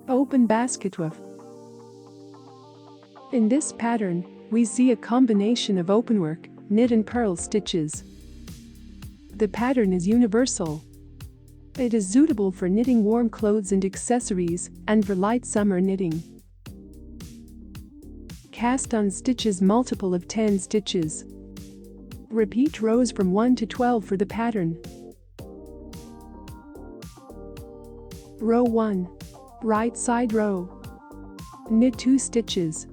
Open Basketweave. In this pattern, we see a combination of openwork, knit and purl stitches. The pattern is universal. It is suitable for knitting warm clothes and accessories, and for light summer knitting. Cast on stitches multiple of 10 stitches. Repeat rows from 1 to 12 for the pattern. Row 1. Right side row. Knit 2 stitches.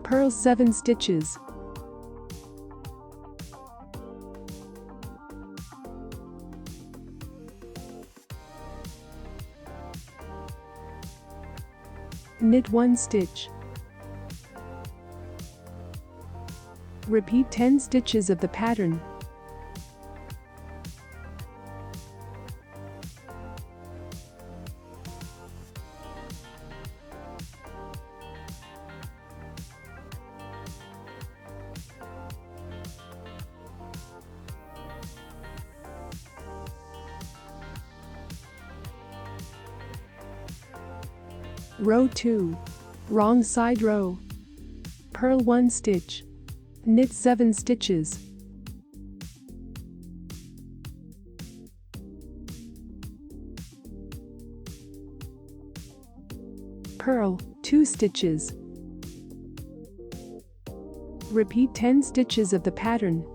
Purl 7 stitches. Knit 1 stitch. Repeat 10 stitches of the pattern. Row 2. Wrong side row. Purl 1 stitch. Knit 7 stitches. Purl 2 stitches. Repeat 10 stitches of the pattern.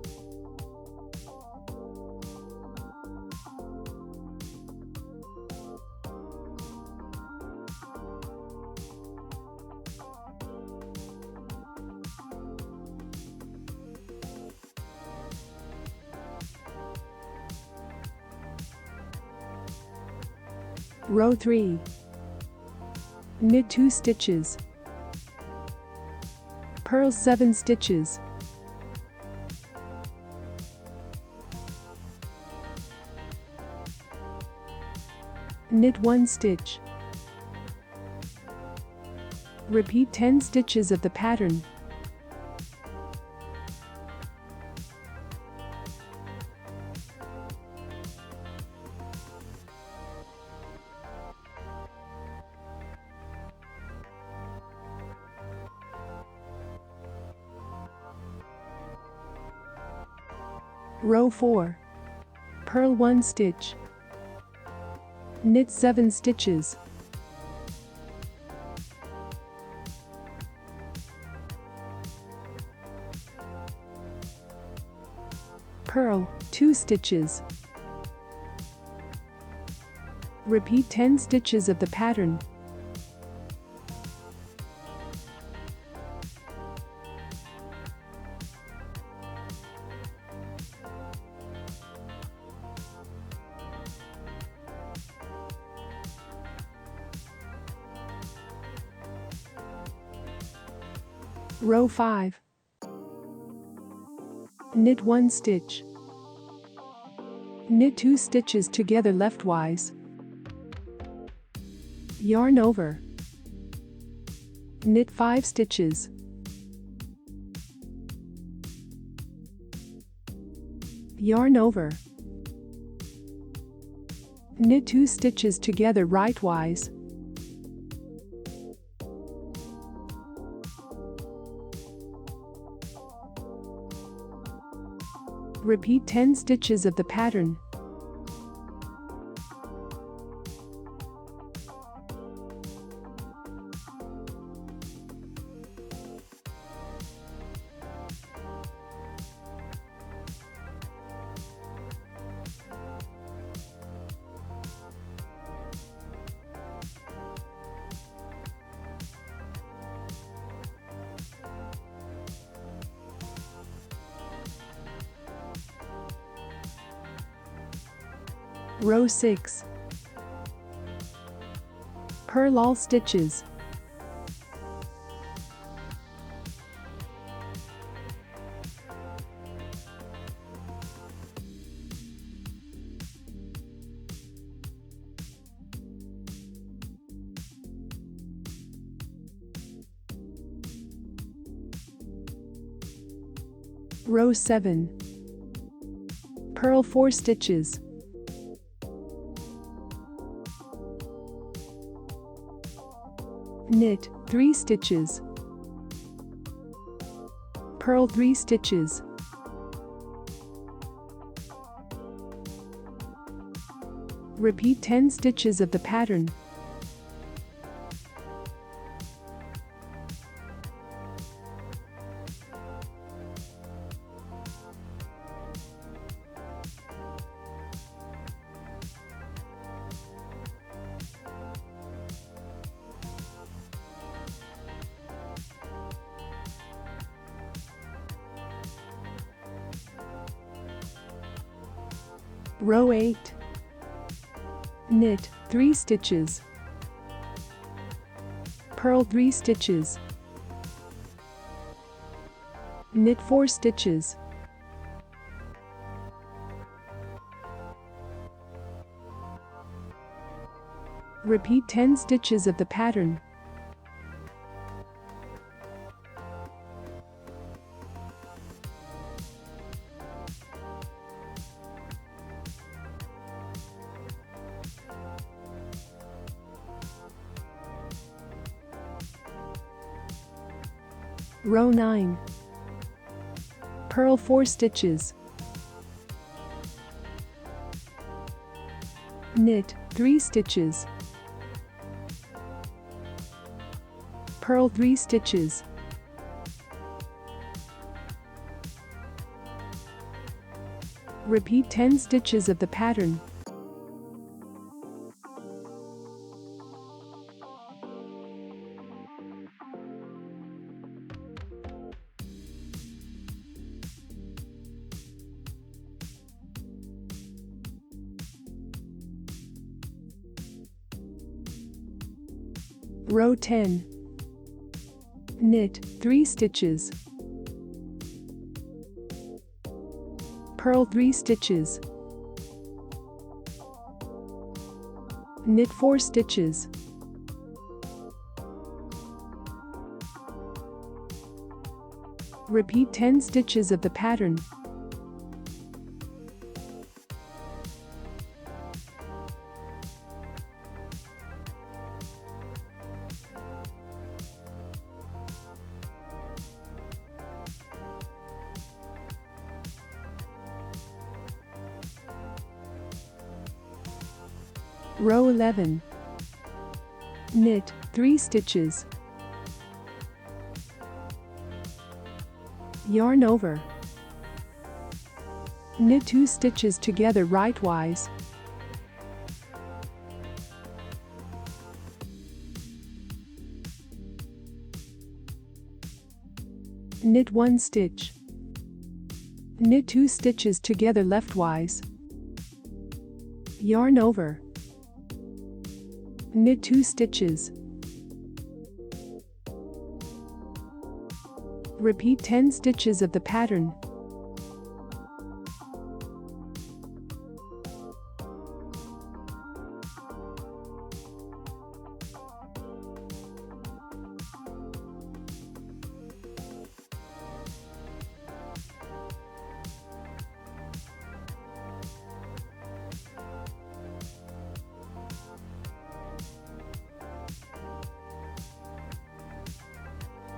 Row 3. Knit 2 stitches. Purl 7 stitches. Knit 1 stitch. Repeat 10 stitches of the pattern. Row 4. Purl 1 stitch. Knit 7 stitches. Purl 2 stitches. Repeat 10 stitches of the pattern. Row 5. Knit 1 stitch. Knit 2 stitches together leftwise. Yarn over. Knit 5 stitches. Yarn over. Knit 2 stitches together rightwise. Repeat 10 stitches of the pattern. Row 6. Purl all stitches. Row 7. Purl 4 stitches. Knit 3 stitches. Purl 3 stitches. Repeat 10 stitches of the pattern. Row 8. Knit 3 stitches. Purl 3 stitches. Knit 4 stitches. Repeat 10 stitches of the pattern. Row 9. Purl 4 stitches. Knit 3 stitches. Purl 3 stitches. Repeat 10 stitches of the pattern. Row 10. Knit 3 stitches. Purl 3 stitches. Knit 4 stitches. Repeat 10 stitches of the pattern. Row 11. Knit 3 stitches. Yarn over. Knit 2 stitches together rightwise. Knit 1 stitch. Knit 2 stitches together leftwise. Yarn over. Knit 2 stitches. Repeat 10 stitches of the pattern.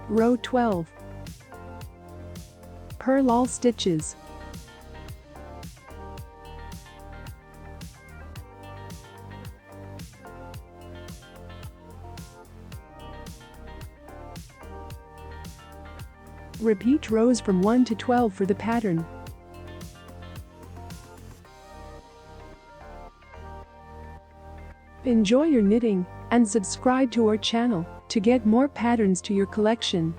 Row 12. Purl all stitches. Repeat rows from 1 to 12 for the pattern. Enjoy your knitting and subscribe to our channel to get more patterns to your collection.